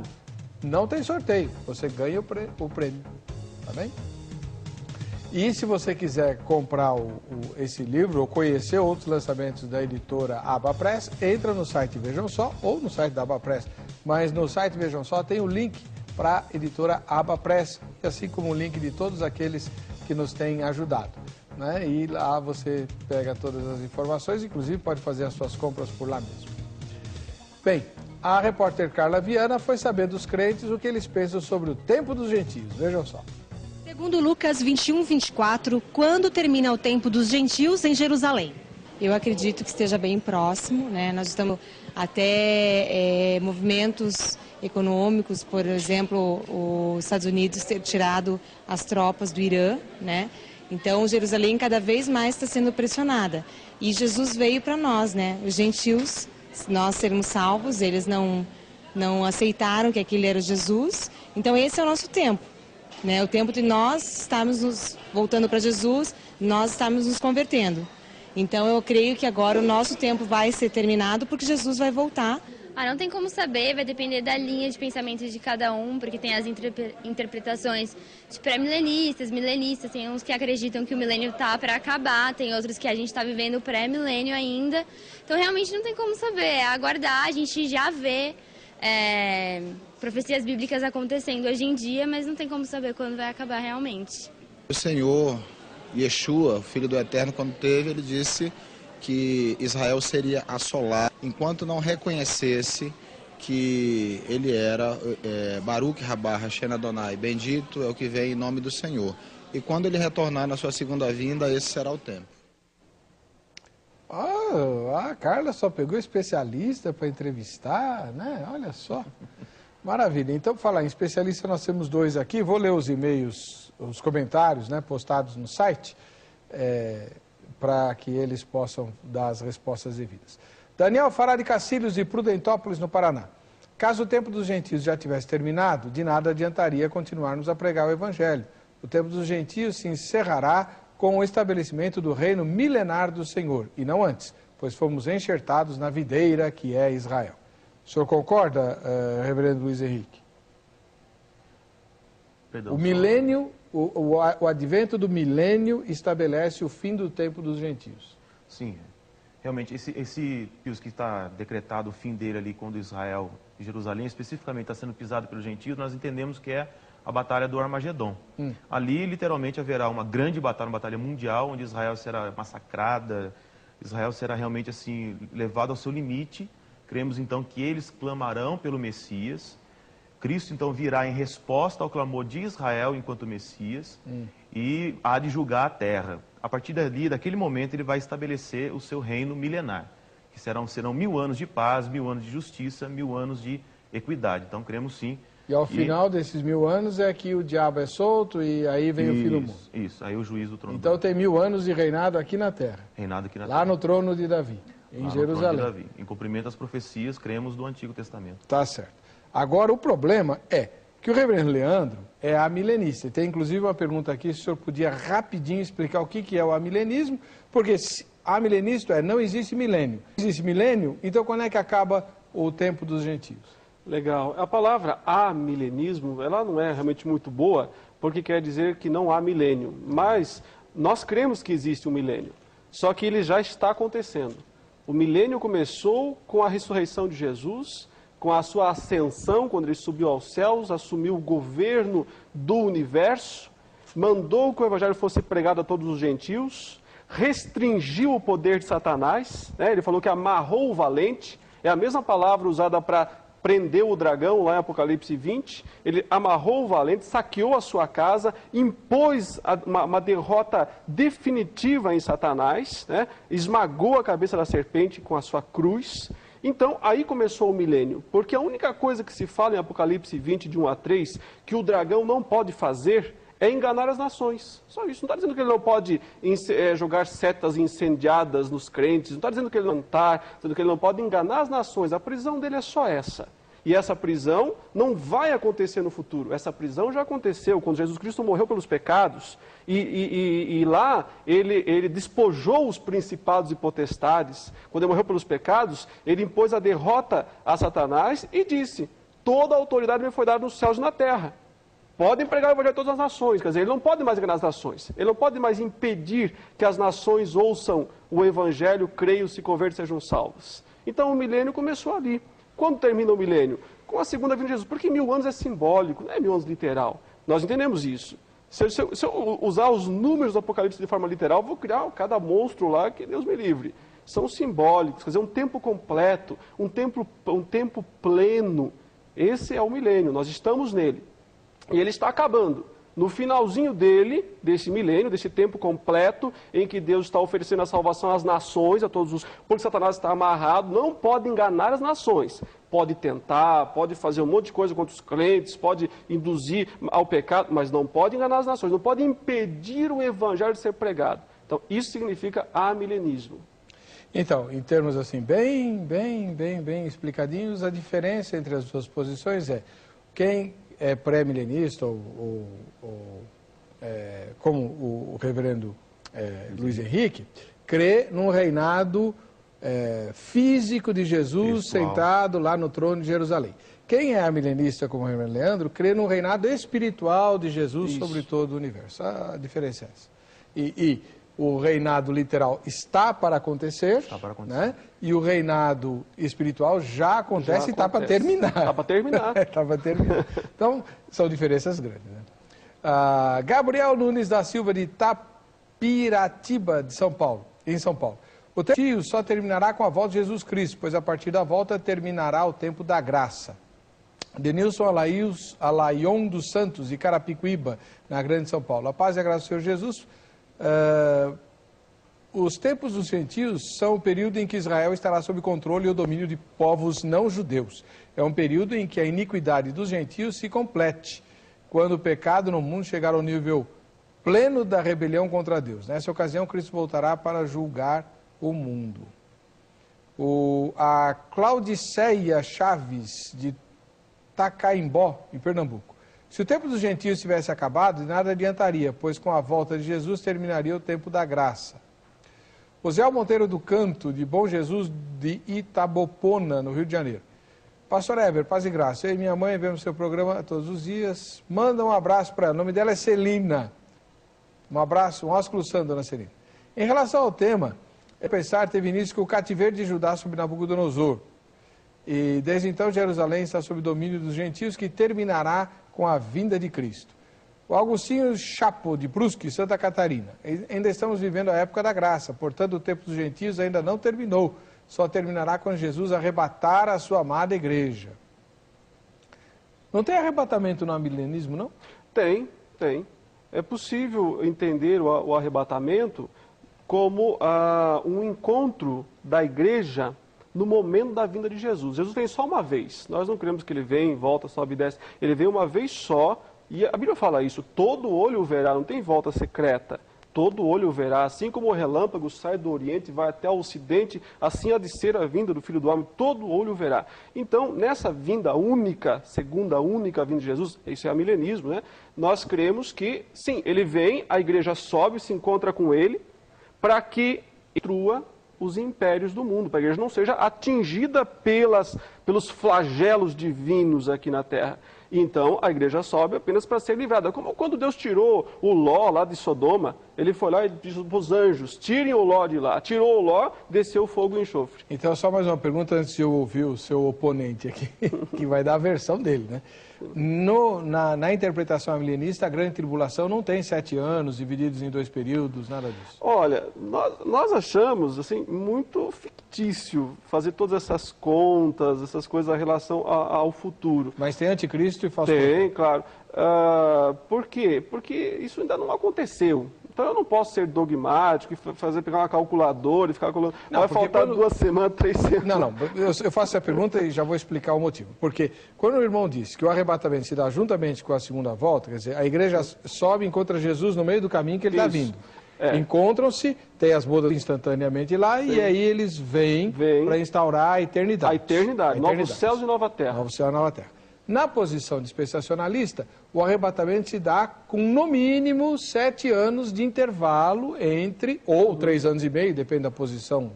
não tem sorteio, você ganha o prêmio, tá bem? E se você quiser comprar esse livro ou conhecer outros lançamentos da editora Abapress, entra no site Vejam Só ou no site da Abapress. Mas no site Vejam Só tem o link para a editora Abapress, assim como o link de todos aqueles que nos têm ajudado, né? E lá você pega todas as informações, inclusive pode fazer as suas compras por lá mesmo. Bem, a repórter Carla Viana foi saber dos crentes o que eles pensam sobre o tempo dos gentios. Vejam só. Segundo Lucas 21:24, quando termina o tempo dos gentios em Jerusalém? Eu acredito que esteja bem próximo, né? Nós estamos até movimentos econômicos, por exemplo, os Estados Unidos ter tirado as tropas do Irã, né? Então, Jerusalém cada vez mais está sendo pressionada. E Jesus veio para nós, né? Os gentios, nós sermos salvos, eles não aceitaram que aquele era Jesus. Então, esse é o nosso tempo. Né, o tempo de nós estarmos nos voltando para Jesus, nós estamos nos convertendo. Então eu creio que agora o nosso tempo vai ser terminado porque Jesus vai voltar Não tem como saber, vai depender da linha de pensamento de cada um, porque tem as interpretações de pré-milenistas, milenistas, tem uns que acreditam que o milênio está para acabar, tem outros que a gente está vivendo o pré-milênio ainda. Então, realmente não tem como saber, é aguardar, a gente já vê profecias bíblicas acontecendo hoje em dia, mas não tem como saber quando vai acabar realmente. O Senhor, Yeshua, Filho do Eterno, quando ele disse que Israel seria assolado enquanto não reconhecesse que ele era Baruch Rabá Hashem Adonai, bendito é o que vem em nome do Senhor. E quando ele retornar na sua segunda vinda, esse será o tempo. A Carla só pegou especialista para entrevistar, né? Olha só. Maravilha. Então, para falar em especialista, nós temos dois aqui. Vou ler os e-mails, os comentários, né, postados no site, para que eles possam dar as respostas devidas. Daniel Fará de Cacilhos, de Prudentópolis, no Paraná. Caso o tempo dos gentios já tivesse terminado, de nada adiantaria continuarmos a pregar o Evangelho. O tempo dos gentios se encerrará com o estabelecimento do reino milenar do Senhor, e não antes, pois fomos enxertados na videira que é Israel. O senhor concorda, reverendo Luiz Henrique? Perdão, o milênio, o advento do milênio estabelece o fim do tempo dos gentios. Sim, realmente, esse que está decretado o fim dele ali, quando Israel e Jerusalém especificamente está sendo pisado pelos gentios, nós entendemos que é a batalha do Armagedon. Ali, literalmente, haverá uma grande batalha, uma batalha mundial, onde Israel será massacrada, Israel será realmente assim levado ao seu limite. Cremos, então, que eles clamarão pelo Messias. Cristo, então, virá em resposta ao clamor de Israel enquanto Messias e há de julgar a terra. A partir dali, daquele momento, ele vai estabelecer o seu reino milenar, que serão 1000 anos de paz, 1000 anos de justiça, 1000 anos de equidade. Então, cremos sim. E ao final desses 1000 anos é que o diabo é solto e aí vem o fim do mundo. Isso, aí o juízo do trono. Então tem 1000 anos de reinado aqui na terra. Reinado aqui na terra. Lá no trono de Davi, em Jerusalém. Davi. Em cumprimento às profecias, cremos do Antigo Testamento. Tá certo. Agora o problema é que o reverendo Leandro é amilenista. Tem inclusive uma pergunta aqui, se o senhor podia rapidinho explicar o que é o amilenismo, porque amilenista não existe milênio. Não existe milênio, então quando é que acaba o tempo dos gentios? Legal. A palavra amilenismo, ela não é realmente muito boa, porque quer dizer que não há milênio. Mas nós cremos que existe um milênio, só que ele já está acontecendo. O milênio começou com a ressurreição de Jesus, com a sua ascensão, quando ele subiu aos céus, assumiu o governo do universo, mandou que o evangelho fosse pregado a todos os gentios, restringiu o poder de Satanás, né? Ele falou que amarrou o valente, é a mesma palavra usada para prendeu o dragão lá em Apocalipse 20, ele amarrou o valente, saqueou a sua casa, impôs uma derrota definitiva em Satanás, né? Esmagou a cabeça da serpente com a sua cruz. Então, aí começou o milênio, porque a única coisa que se fala em Apocalipse 20, de 1 a 3, que o dragão não pode fazer é enganar as nações. Só isso. Não está dizendo que ele não pode jogar setas incendiadas nos crentes, não está dizendo que ele não está, dizendo que ele não pode enganar as nações. A prisão dele é só essa. E essa prisão não vai acontecer no futuro. Essa prisão já aconteceu quando Jesus Cristo morreu pelos pecados. E lá ele despojou os principados e potestades. Quando ele morreu pelos pecados, ele impôs a derrota a Satanás e disse: toda a autoridade me foi dada nos céus e na terra. Podem pregar o evangelho a todas as nações. Quer dizer, ele não pode mais enganar as nações. Ele não pode mais impedir que as nações ouçam o evangelho, creiam, se convertam e sejam salvos. Então o milênio começou ali. Quando termina o milênio? Com a segunda vinda de Jesus. Porque 1000 anos é simbólico, não é 1000 anos literal. Nós entendemos isso. Se eu usar os números do Apocalipse de forma literal, eu vou criar cada monstro lá que Deus me livre. São simbólicos, quer dizer, um tempo completo, um tempo pleno. Esse é o milênio, nós estamos nele. E ele está acabando. No finalzinho dele, desse milênio, desse tempo completo, em que Deus está oferecendo a salvação às nações, a todos os... Porque Satanás está amarrado, não pode enganar as nações. Pode tentar, pode fazer um monte de coisa contra os crentes, pode induzir ao pecado, mas não pode enganar as nações, não pode impedir o evangelho de ser pregado. Então, isso significa amilenismo. Então, em termos assim, bem explicadinhos, a diferença entre as duas posições é quem é pré-milenista, como o reverendo Luiz Henrique, crê num reinado físico de Jesus sentado lá no trono de Jerusalém. Quem é amilenista, como o reverendo Leandro, crê no reinado espiritual de Jesus sobre todo o universo. A diferença é essa. E o reinado literal está para acontecer, né? E o reinado espiritual já acontece e está para terminar. Está para terminar. Está para terminar. Então, são diferenças grandes. Né? Gabriel Nunes da Silva, de Tapiratiba, de São Paulo, em São Paulo. O tempo só terminará com a volta de Jesus Cristo, pois a partir da volta terminará o tempo da graça. Denilson Alaion dos Santos, de Carapicuíba, na Grande São Paulo. A paz e a graça do Senhor Jesus. Os tempos dos gentios são o período em que Israel estará sob controle e o domínio de povos não judeus. É um período em que a iniquidade dos gentios se complete, quando o pecado no mundo chegar ao nível pleno da rebelião contra Deus. Nessa ocasião, Cristo voltará para julgar o mundo. A Claudiceia Chaves, de Tacaimbó, em Pernambuco. Se o tempo dos gentios tivesse acabado, nada adiantaria, pois com a volta de Jesus terminaria o tempo da graça. José Monteiro do Canto, de Bom Jesus, de Itabopona, no Rio de Janeiro. Pastor Eber, paz e graça. Eu e minha mãe vemos seu programa todos os dias. Manda um abraço para ela. O nome dela é Celina. Um abraço, um ósculo santo, dona Celina. Em relação ao tema, pensar teve início com o cativeiro de Judá sob Nabucodonosor. E desde então Jerusalém está sob domínio dos gentios, que terminará com a vinda de Cristo. O Agostinho Chapo, de Brusque, Santa Catarina. Ainda estamos vivendo a época da graça, portanto o tempo dos gentios ainda não terminou. Só terminará quando Jesus arrebatar a sua amada igreja. Não tem arrebatamento no amilenismo, não? Tem. É possível entender o arrebatamento como um encontro da igreja no momento da vinda de Jesus. Jesus vem só uma vez. Nós não cremos que ele vem, volta, sobe e desce. Ele vem uma vez só, e a Bíblia fala isso, todo olho o verá, não tem volta secreta. Todo olho o verá, assim como o relâmpago sai do Oriente e vai até o Ocidente, assim há de ser a vinda do Filho do Homem, todo olho o verá. Então, nessa vinda única, segunda única vinda de Jesus, isso é amilenismo, né? Nós cremos que, sim, ele vem, a igreja sobe, se encontra com ele, para que destrua os impérios do mundo, para que a igreja não seja atingida pelos flagelos divinos aqui na terra. Então, a igreja sobe apenas para ser livrada. Como quando Deus tirou o Ló lá de Sodoma, ele foi lá e disse para os anjos, tirem o Ló de lá. Tirou o Ló, desceu fogo e enxofre. Então, só mais uma pergunta antes de eu ouvir o seu oponente aqui, que vai dar a versão dele, né? Na interpretação amilenista, a grande tribulação não tem 7 anos divididos em 2 períodos, nada disso. Olha, nós achamos assim, muito fictício fazer todas essas contas, essas coisas em relação ao futuro. Mas tem anticristo e falso profeta? Tem, profeta. claro. Por quê? Porque isso ainda não aconteceu. Então eu não posso ser dogmático e pegar uma calculadora e ficar calculando. Não, vai faltar 2 semanas, 3 semanas. Não. Eu faço essa pergunta e já vou explicar o motivo. Porque quando o irmão disse que o arrebatamento se dá juntamente com a segunda volta, quer dizer, a igreja sobe e encontra Jesus no meio do caminho que ele está vindo. Encontram-se, tem as bodas instantaneamente lá. Sim. E aí eles vêm para instaurar a eternidade. A eternidade. Novos céus e nova terra. Novos céus e nova terra. Na posição dispensacionalista, o arrebatamento se dá com no mínimo 7 anos de intervalo entre, ou 3 anos e meio, depende da posição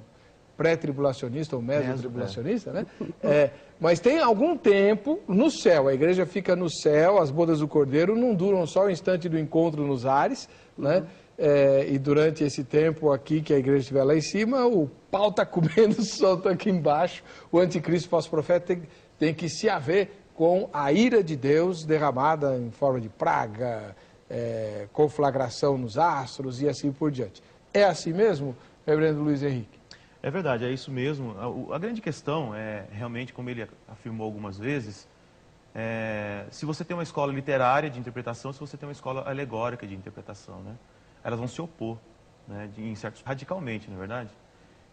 pré-tribulacionista ou meso-tribulacionista, né? Mas tem algum tempo no céu, a igreja fica no céu, as bodas do Cordeiro não duram só o instante do encontro nos ares, né? E durante esse tempo aqui que a igreja estiver lá em cima, o pau está comendo solto aqui embaixo, o anticristo falso profeta tem que se haver com a ira de Deus derramada em forma de praga, conflagração nos astros e assim por diante. É assim mesmo, reverendo Luiz Henrique? É verdade, é isso mesmo. A grande questão é, realmente, como ele afirmou algumas vezes, se você tem uma escola literária de interpretação, se você tem uma escola alegórica de interpretação, né? Elas vão se opor, né? Radicalmente, não é verdade?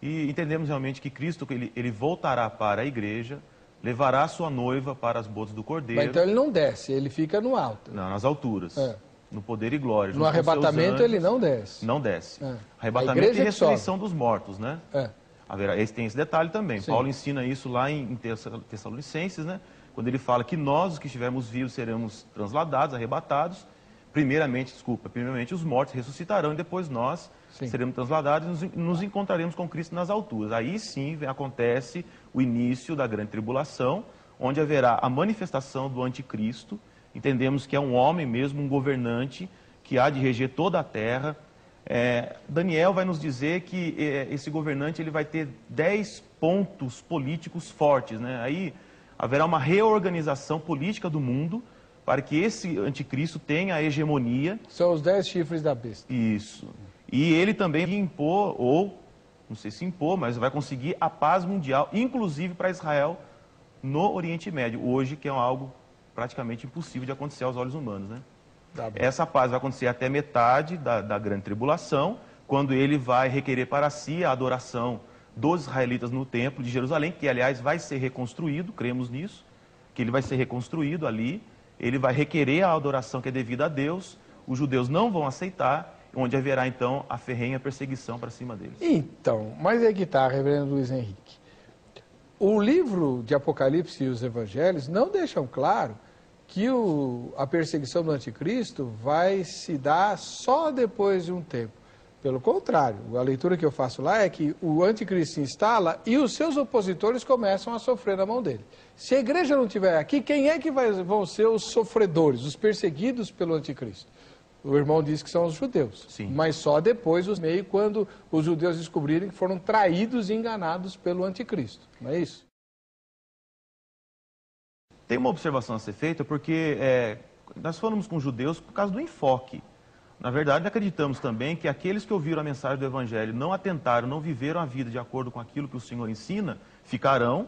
E entendemos realmente que Cristo ele voltará para a igreja, levará a sua noiva para as bodas do Cordeiro. Mas então ele não desce, ele fica no alto. Não, nas alturas. No poder e glória. No arrebatamento anjos, ele não desce. Não desce. Arrebatamento e ressurreição dos mortos, né? Tem esse detalhe também. Sim. Paulo ensina isso lá em Tessalonicenses, né? Quando ele fala que nós, os que estivermos vivos, seremos transladados, arrebatados, primeiramente os mortos ressuscitarão e depois nós seremos transladados e nos encontraremos com Cristo nas alturas. Aí sim acontece o início da grande tribulação, onde haverá a manifestação do anticristo. Entendemos que é um homem mesmo, um governante, que há de reger toda a terra. Daniel vai nos dizer que esse governante ele vai ter 10 pontos políticos fortes, né? Aí haverá uma reorganização política do mundo para que esse anticristo tenha a hegemonia. São os 10 chifres da besta. Isso. E ele também vai impor, ou não sei se impor, mas vai conseguir a paz mundial, inclusive para Israel, no Oriente Médio, hoje, que é algo praticamente impossível de acontecer aos olhos humanos, né? Essa paz vai acontecer até metade da grande tribulação, quando ele vai requerer para si a adoração dos israelitas no templo de Jerusalém, que aliás vai ser reconstruído, cremos nisso, que ele vai ser reconstruído ali, ele vai requerer a adoração que é devida a Deus, os judeus não vão aceitar, onde haverá então a ferrenha perseguição para cima deles. Então, mas é que está, reverendo Luiz Henrique. O livro de Apocalipse e os Evangelhos não deixam claro que a perseguição do anticristo vai se dar só depois de um tempo. Pelo contrário, a leitura que eu faço lá é que o anticristo se instala e os seus opositores começam a sofrer na mão dele. Se a igreja não estiver aqui, quem é que vão ser os sofredores, os perseguidos pelo anticristo? O irmão diz que são os judeus. Sim. Mas só depois, quando os judeus descobrirem que foram traídos e enganados pelo anticristo. Não é isso? Tem uma observação a ser feita, porque nós falamos com os judeus por causa do enfoque. Na verdade, acreditamos também que aqueles que ouviram a mensagem do Evangelho, não atentaram, não viveram a vida de acordo com aquilo que o Senhor ensina, ficarão,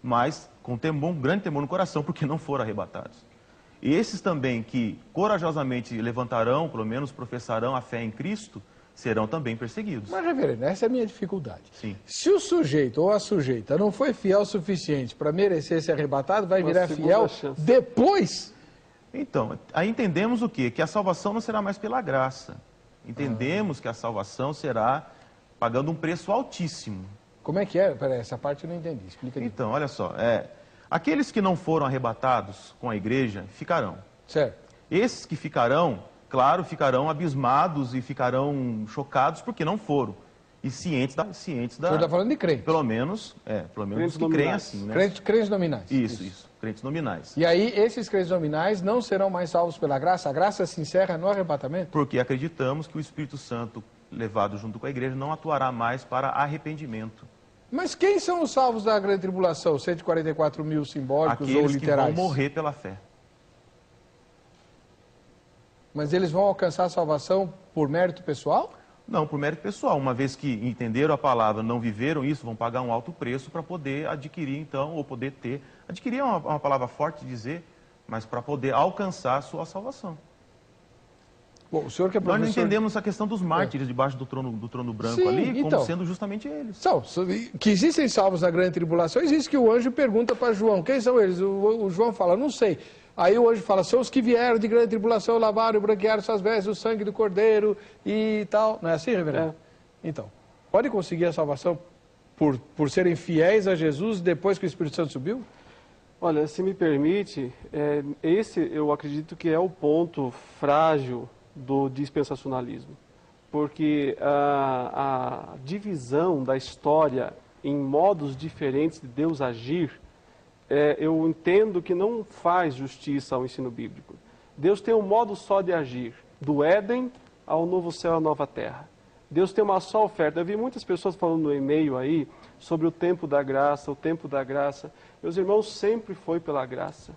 mas com temor, um grande temor no coração, porque não foram arrebatados. E esses também que corajosamente levantarão, pelo menos professarão a fé em Cristo, serão também perseguidos. Mas, reverendo, essa é a minha dificuldade. Sim. Se o sujeito ou a sujeita não foi fiel o suficiente para merecer ser arrebatado, vai virar fiel depois? Então, aí entendemos o quê? Que a salvação não será mais pela graça. Entendemos que a salvação será pagando um preço altíssimo. Como é que é? Peraí, essa parte eu não entendi. Explica aí. Então, olha só. Aqueles que não foram arrebatados com a igreja ficarão. Certo. Esses que ficarão, claro, ficarão abismados e ficarão chocados porque não foram. E cientes da... O senhor está falando de crente. Pelo menos os que creem assim, né? Crentes nominais. Isso. Crentes nominais. E aí, esses crentes nominais não serão mais salvos pela graça? A graça se encerra no arrebatamento? Porque acreditamos que o Espírito Santo, levado junto com a igreja, não atuará mais para arrependimento. Mas quem são os salvos da grande tribulação? 144 mil simbólicos ou literais? Aqueles que vão morrer pela fé. Mas eles vão alcançar a salvação por mérito pessoal? Não, por mérito pessoal. Uma vez que entenderam a palavra, não viveram isso, vão pagar um alto preço para poder adquirir, então, ou poder ter. Adquirir é uma palavra forte de dizer, mas para poder alcançar a sua salvação. Bom, o senhor que é professor... Nós não entendemos a questão dos mártires debaixo do trono branco. Sim, ali, como sendo justamente eles. Que existem salvos na grande tribulação, existe que o anjo pergunta para João, quem são eles? O João fala, não sei. Aí o anjo fala, são os que vieram de grande tribulação, lavaram e branquearam suas vestes, o sangue do cordeiro e tal. Não é assim, reverendo? Então, pode conseguir a salvação por serem fiéis a Jesus depois que o Espírito Santo subiu? Olha, se me permite, esse eu acredito que é o ponto frágil do dispensacionalismo. Porque a divisão da história em modos diferentes de Deus agir, eu entendo que não faz justiça ao ensino bíblico. Deus tem um modo só de agir, do Éden ao novo céu e a nova terra. Deus tem uma só oferta. Eu vi muitas pessoas falando no e-mail aí sobre o tempo da graça, o tempo da graça. Meus irmãos, sempre foi pela graça.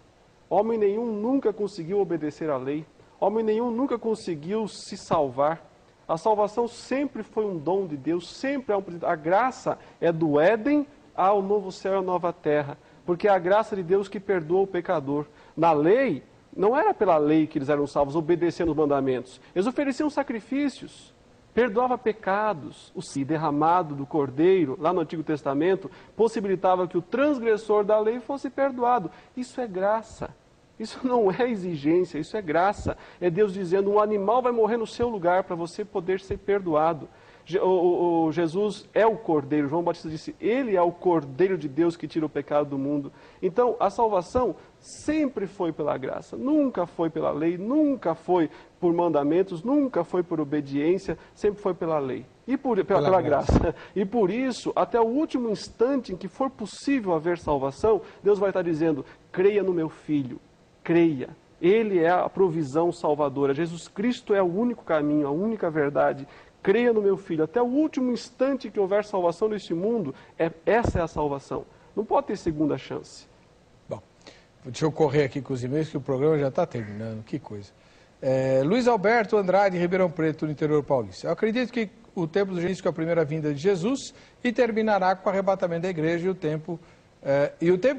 Homem nenhum nunca conseguiu obedecer à lei. Homem nenhum nunca conseguiu se salvar. A salvação sempre foi um dom de Deus, sempre a graça é do Éden ao novo céu e a nova terra. Porque é a graça de Deus que perdoa o pecador. Na lei, não era pela lei que eles eram salvos, obedecendo os mandamentos. Eles ofereciam sacrifícios, perdoava pecados. O sangue derramado do cordeiro, lá no Antigo Testamento, possibilitava que o transgressor da lei fosse perdoado. Isso é graça. Isso não é exigência, isso é graça. É Deus dizendo, um animal vai morrer no seu lugar para você poder ser perdoado. Jesus é o Cordeiro. João Batista disse, ele é o Cordeiro de Deus que tira o pecado do mundo. Então, a salvação sempre foi pela graça, nunca foi pela lei, nunca foi por mandamentos, nunca foi por obediência, sempre foi pela lei. E pela graça. E por isso, até o último instante em que for possível haver salvação, Deus vai estar dizendo, creia no meu Filho, creia. Ele é a provisão salvadora. Jesus Cristo é o único caminho, a única verdade. Creia no meu Filho. Até o último instante que houver salvação neste mundo, essa é a salvação. Não pode ter segunda chance. Bom, deixa eu correr aqui com os e-mails, que o programa já está terminando. Que coisa. Luiz Alberto Andrade, Ribeirão Preto, no interior paulista. Eu acredito que o tempo do gentios é a primeira vinda de Jesus e terminará com o arrebatamento da igreja e o tempo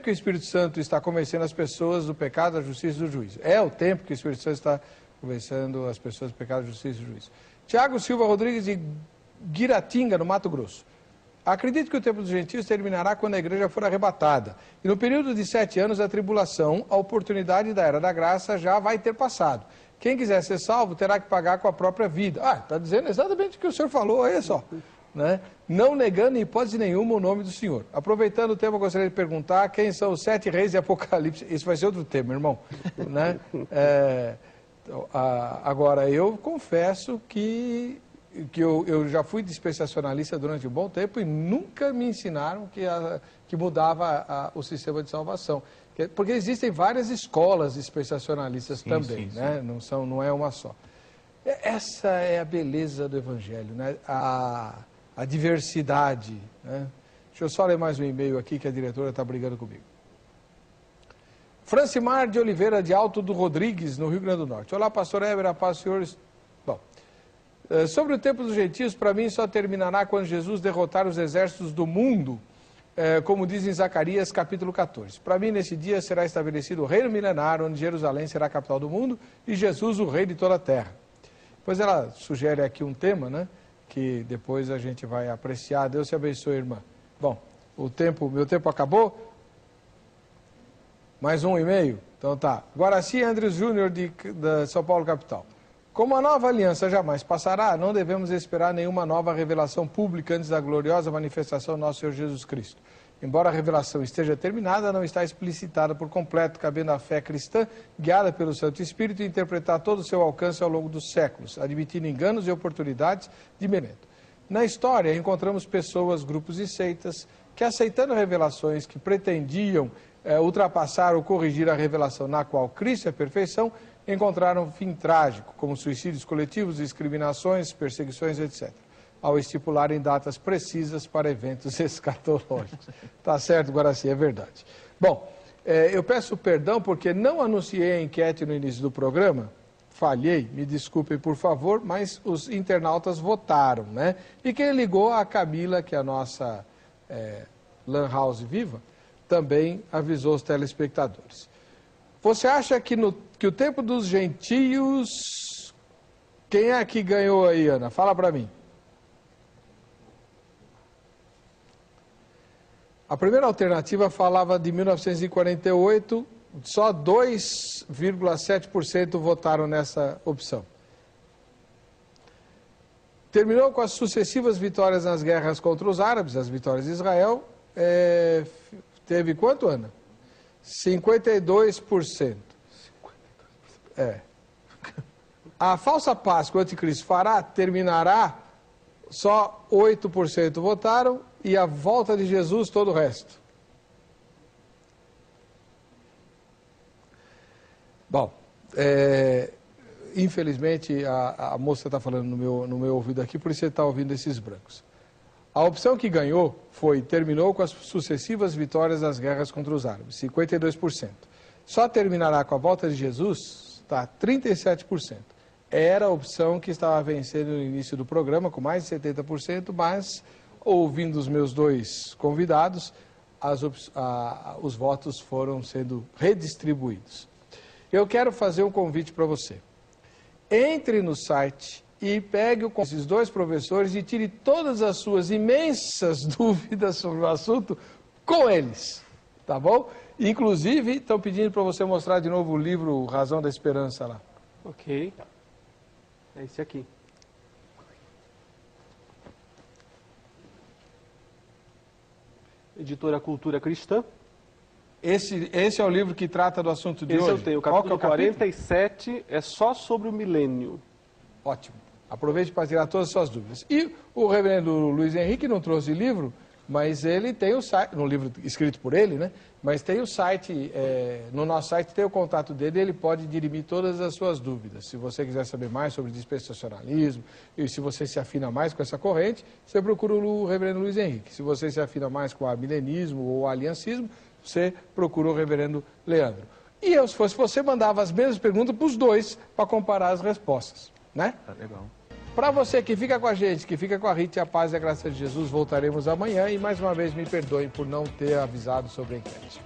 que o Espírito Santo está convencendo as pessoas do pecado, da justiça e do juízo. É o tempo que o Espírito Santo está convencendo as pessoas do pecado, da justiça e do juízo. Tiago Silva Rodrigues, de Guiratinga, no Mato Grosso. Acredito que o tempo dos gentios terminará quando a igreja for arrebatada. E no período de 7 anos da tribulação, a oportunidade da era da graça já vai ter passado. Quem quiser ser salvo terá que pagar com a própria vida. Está dizendo exatamente o que o senhor falou, olha só. Né? Não negando em hipótese nenhuma o nome do Senhor. Aproveitando o tema, eu gostaria de perguntar quem são os 7 reis de Apocalipse. Isso vai ser outro tema, irmão. Né? Agora, eu confesso que eu já fui dispensacionalista durante um bom tempo e nunca me ensinaram que mudava o sistema de salvação. Porque existem várias escolas dispensacionalistas também, sim. Né? Não é uma só. Essa é a beleza do Evangelho, né? A diversidade. Né? Deixa eu só ler mais um e-mail aqui que a diretora está brigando comigo. Francimar de Oliveira de Alto do Rodrigues, no Rio Grande do Norte. Olá, pastor Heber, a paz, senhores. Bom, sobre o tempo dos gentios, para mim só terminará quando Jesus derrotar os exércitos do mundo, como diz em Zacarias capítulo 14. Para mim, nesse dia, será estabelecido o reino milenar, onde Jerusalém será a capital do mundo e Jesus o rei de toda a terra. Depois ela sugere aqui um tema, né, que depois a gente vai apreciar. Deus te abençoe, irmã. Bom, meu tempo acabou. Mais um e-mail? Então tá. Guaraci Andres Júnior, da São Paulo, capital. Como a nova aliança jamais passará, não devemos esperar nenhuma nova revelação pública antes da gloriosa manifestação do nosso Senhor Jesus Cristo. Embora a revelação esteja terminada, não está explicitada por completo, cabendo à fé cristã, guiada pelo Santo Espírito, interpretar todo o seu alcance ao longo dos séculos, admitindo enganos e oportunidades de memento. Na história, encontramos pessoas, grupos e seitas que, aceitando revelações que pretendiam ultrapassar ou corrigir a revelação na qual Cristo é a perfeição, encontraram um fim trágico, como suicídios coletivos, discriminações, perseguições, etc., ao estipularem datas precisas para eventos escatológicos. Tá certo, Guaraci, é verdade. Bom, eu peço perdão porque não anunciei a enquete no início do programa, falhei, me desculpem por favor, mas os internautas votaram, né? E quem ligou, a Camila, que é a nossa Lan House viva, também avisou os telespectadores. Você acha que o tempo dos gentios... Quem é que ganhou aí, Ana? Fala para mim. A primeira alternativa falava de 1948, só 2,7% votaram nessa opção. Terminou com as sucessivas vitórias nas guerras contra os árabes, as vitórias de Israel. Teve quanto, Ana? 52%. A falsa paz que o anticristo fará, terminará, só 8% votaram, e a volta de Jesus, todo o resto. Bom, infelizmente a moça está falando no meu ouvido aqui, por isso você está ouvindo esses brancos. A opção que ganhou terminou com as sucessivas vitórias das guerras contra os árabes, 52%. Só terminará com a volta de Jesus, 37%. Era a opção que estava vencendo no início do programa, com mais de 70%, mas, ouvindo os meus dois convidados, os votos foram sendo redistribuídos. Eu quero fazer um convite para você. Entre no site e pegue esses dois professores e tire todas as suas imensas dúvidas sobre o assunto com eles, tá bom? Inclusive, estão pedindo para você mostrar de novo o livro Razão da Esperança lá. Ok. É esse aqui. editora Cultura Cristã. Esse é o livro que trata do assunto de Esse hoje? eu tenho. O capítulo 47 é só sobre o milênio. Ótimo. Aproveite para tirar todas as suas dúvidas. E o reverendo Luiz Henrique não trouxe livro, mas ele tem o site, no livro escrito por ele, né? Mas tem o site, no nosso site tem o contato dele, ele pode dirimir todas as suas dúvidas. Se você quiser saber mais sobre dispensacionalismo, e se você se afina mais com essa corrente, você procura o reverendo Luiz Henrique. Se você se afina mais com o milenismo ou o aliancismo, você procura o reverendo Leandro. E eu, se fosse você, mandava as mesmas perguntas para os dois, para comparar as respostas, né? Tá legal. Para você que fica com a gente, que fica com a Rita, a paz e a graça de Jesus, voltaremos amanhã. E mais uma vez me perdoem por não ter avisado sobre a enquete.